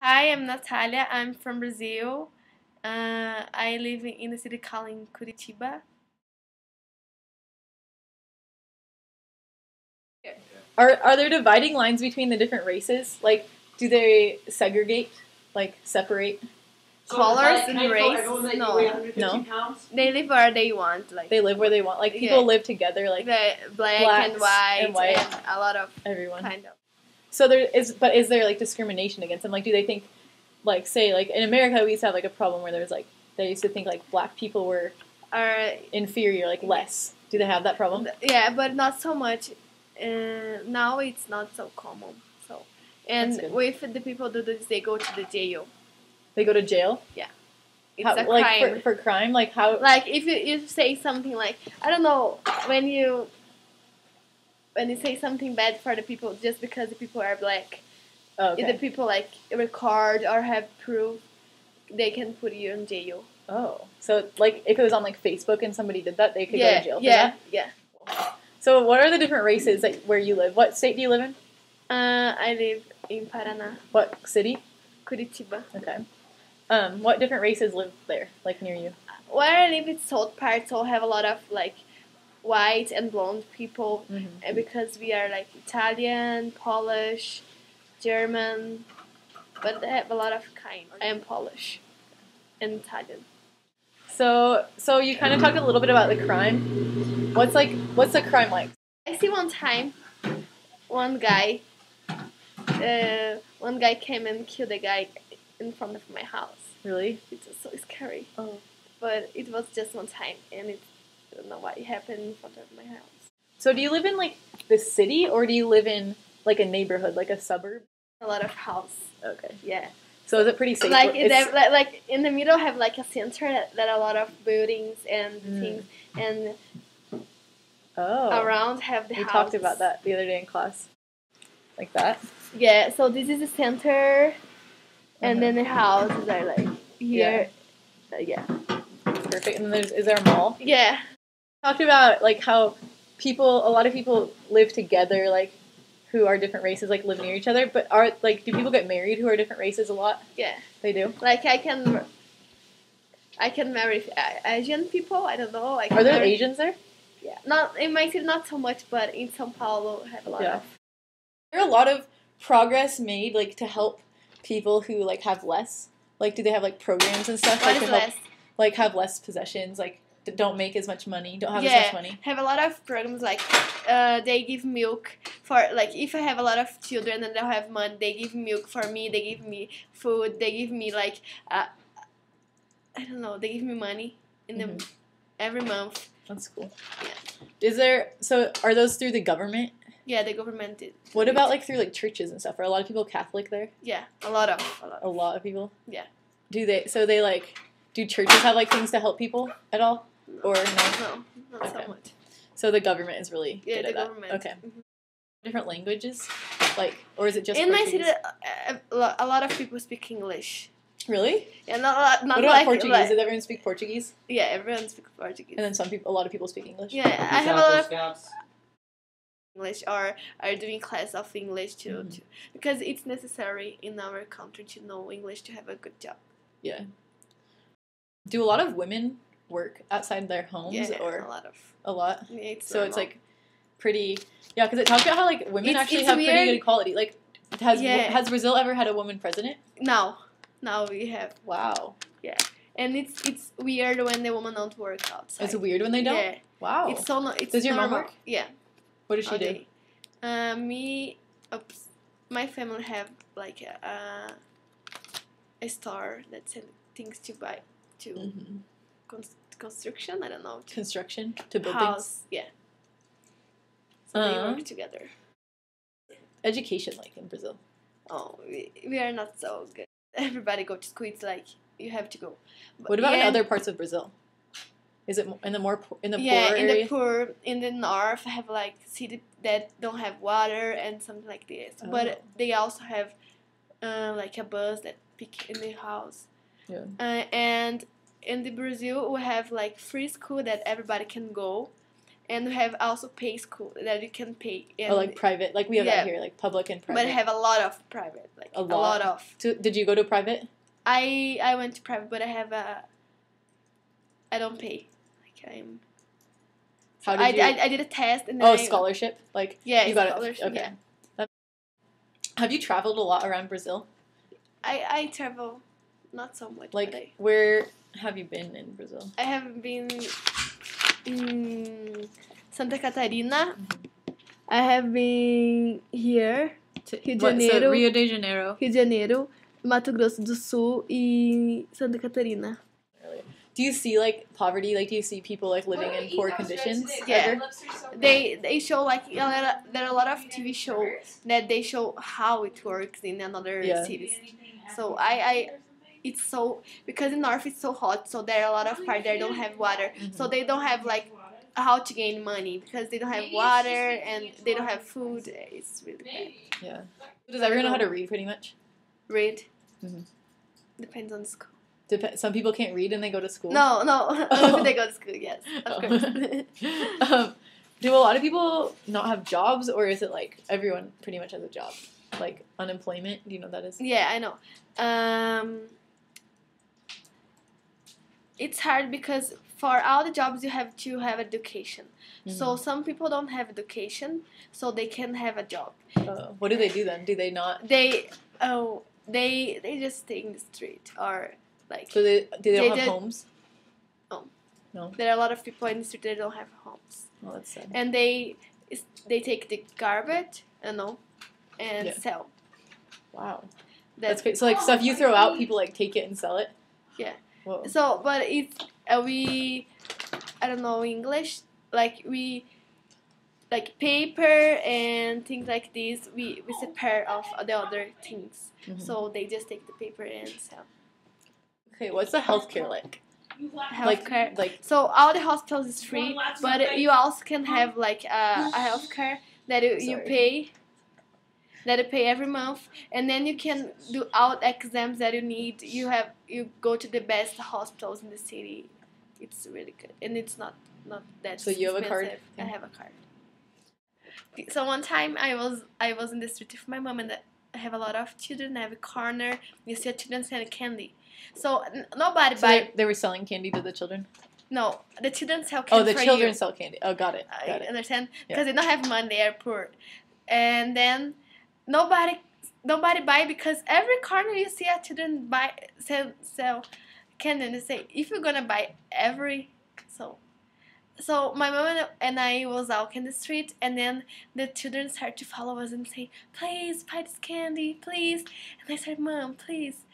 Hi, I'm Natalia. I'm from Brazil. I live in the city called Curitiba. Are there dividing lines between the different races? Like, do they segregate, like separate? Colors and race? No. No. They live where they want. Like They live where they want. Like people live together. Like the black blacks and white and a lot of everyone. kind of. So is there like discrimination against them? Like, do they think, like, say, like in America, we used to have like a problem where there was like they used to think like black people were inferior, like less. Do they have that problem? Yeah, but not so much. Now it's not so common. So, and with the people do this, they go to the jail. They go to jail? Yeah. It's a crime. Like for crime? Like how? Like if you say something like, I don't know, when you say something bad for the people just because the people are black. Oh, okay. If the people like record or have proof, they can put you in jail. Oh. So like if it was on like Facebook and somebody did that, they could go to jail for that? Yeah. So what are the different races where you live? What state do you live in? I live in Paraná. What city? Curitiba. Okay. What different races live there, like near you? Where I live, it's south part, so I have a lot of like white and blonde people, and because we are like Italian, Polish, German, but I have a lot of kind. I am Polish and Italian. So you kind of talked a little bit about the crime. What's the crime like? I see one time, one guy came and killed a guy in front of my house. Really? It was so scary. Oh. But it was just one time, and I don't know why it happened in front of my house. So do you live in like the city, or do you live in like a neighborhood, like a suburb? A lot of house. Okay. Yeah. So is it pretty safe? Like in the middle, have like a center that a lot of buildings and things, and around have the house. We talked about that the other day in class. Like that. Yeah. So this is the center, and then the houses are like here. Yeah. Perfect. And then is there a mall? Yeah. Talked about like how a lot of people live together, like who are different races, like live near each other. But do people get married who are different races a lot? Yeah. They do. Like I can marry Asian people. I don't know. Are there Asians there? Yeah. Not in my city, not so much, but in São Paulo, have a lot of. There are a lot of progress made, like to help people who like have less. Like, do they have like programs and stuff? What like, is to less? Help, like have less possessions, like don't make as much money, don't have as much money. Have a lot of programs like they give milk for like if I have a lot of children and they don't have money, they give milk for me. They give me food. They give me like I don't know. They give me money in every month. That's cool. Yeah. Are those through the government? Yeah, the government did. What about like through like churches and stuff? Are a lot of people Catholic there? Yeah, a lot of. A lot of people? Yeah. Do churches have like things to help people at all? No. Or no? No, not so much. So the government is really good at government. Okay. Different languages? Or is it just in Portuguese? my city, a lot of people speak English. Really? Yeah, not what about Portuguese? Does everyone speak Portuguese? Yeah, everyone speaks Portuguese. And then a lot of people speak English? Yeah, I have a lot of English or are doing class of English too, because it's necessary in our country to know English to have a good job. Yeah. Do a lot of women work outside their homes? Yeah, or a lot. Yeah, it's normal. It's like pretty. Yeah, because it talks about how like women actually have pretty good equality. Like, has Brazil ever had a woman president? No, now we have. Wow. Yeah, and it's weird when the women don't work outside. It's weird when they don't. Yeah. Wow. It's so no. It's Does your normal. mom work? Yeah. What does she do? My family have like a store that sends things to buy to construction. I don't know. Construction to build house. Things. Yeah. So they work together. Education like in Brazil? Oh, we are not so good. Everybody go to school. It's like you have to go. What about in other parts of Brazil? Is it in the poor area? In the north, have like city that don't have water and something like this. Oh. But they also have like a bus that pick in the house. Yeah. And in the Brazil, we have like free school that everybody can go, and we have also pay school that you can pay. Or like private, like we have that here, like public and private. But have a lot of private, like like A a lot of. Did you go to private? I went to private, but I don't pay. Like I'm. How did you? I did a test and then Scholarship, like yeah, you got scholarship. it. Okay. Yeah. Have you traveled a lot around Brazil? I travel, not so much. Like where have you been in Brazil? I have been in Santa Catarina. I have been here, Rio de Janeiro. So Rio de Janeiro. Rio de Janeiro, Mato Grosso do Sul, e Santa Catarina. Do you see like poverty? Like, do you see people like living in poor conditions? Yeah, they show like there are a lot of TV shows that they show how it works in another cities. So it's so because in North it's so hot, so there are a lot of parts that don't have water, so they don't have like how to gain money because they don't have water and they don't have food. It's really bad. Yeah. Does everyone know how to read pretty much? Read. Depends on the school. Some people can't read and they go to school? No. They go to school, yes. Of course. Do a lot of people not have jobs, or is it like everyone pretty much has a job? Like unemployment? Do you know what that is? Yeah, I know. It's hard because for all the jobs you have to have education. So some people don't have education, so they can have a job. What do they do then? Do they not? They just stay in the street or like. So they don't have homes? No. There are a lot of people in the street that don't have homes. Oh, that's sad. And they take the garbage, and sell. Wow. That's great. So like stuff you throw out, people like take it and sell it? Yeah. Whoa. So, but it's I don't know English. Like we, like paper and things like this. We separate off the other things. So they just take the paper and sell. Okay, what's the healthcare like? Healthcare. Like so all the hospitals is free, but you also can have like a healthcare that you pay. That you pay every month, and then you can do all the exams that you need. You go to the best hospitals in the city. It's really good, and it's not that. So you have expensive. a card? I have a card. So one time I was in the street with my mom, and I have a lot of children. I have a corner. You see children selling candy. So nobody buy. They were selling candy to the children. No, the children sell candy. Oh, the children sell candy. Oh, got it. I understand because they don't have money. They are poor, and then. Nobody buy because every corner you see a children sell candy and they say if you're gonna buy so my mom and I was out in the street and then the children start to follow us and say please buy this candy please and I said Mom please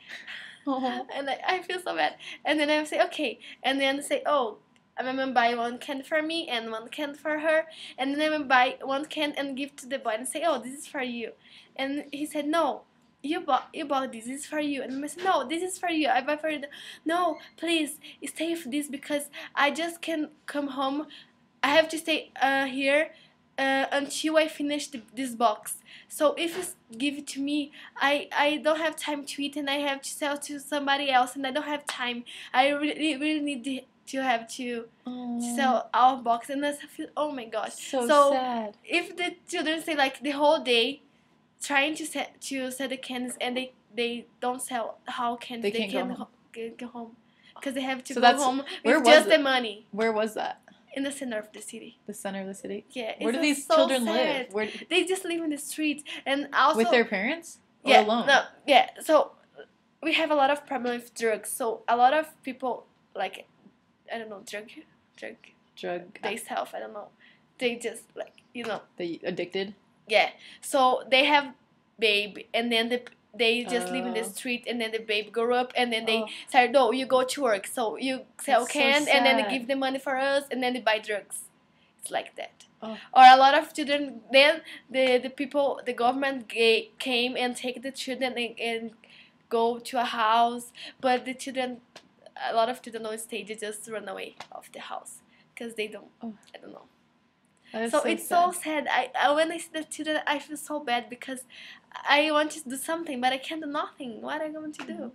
and I feel so bad and then I say okay and then say oh I'm gonna buy one can for me and one can for her and then I'm gonna buy one can and give to the boy and say oh this is for you and he said no you bought this is for you and I said no this is for you I buy for you no please stay with this because I just can come home I have to stay here until I finish this box so if you give it to me I don't have time to eat and I have to sell to somebody else and I don't have time I really need to have to sell our box and I feel oh my gosh so sad. If the children stay like the whole day trying to sell the candies and they don't sell how can they can go home because they have to go home with just the money. Where was that? In the center of the city. The center of the city? Yeah. Where do these children live? They just live in the streets and also with their parents or alone? No, yeah. So we have a lot of problem with drugs. So a lot of people like I don't know drug based health. I don't know. They just like they addicted. Yeah. So they have babe, and then they just live in the street, and then the babe grow up, and then they start. No, you go to work, so you sell candy, and then they give the money for us, and then they buy drugs. It's like that. Or a lot of children. Then the people, the government came and take the children and go to a house, but the children. A lot of children don't stay; they just run away of the house because they don't. I don't know. So it's sad. So sad. I when I see the children, I feel so bad because I want to do something, but I can't do nothing. What am I going to do?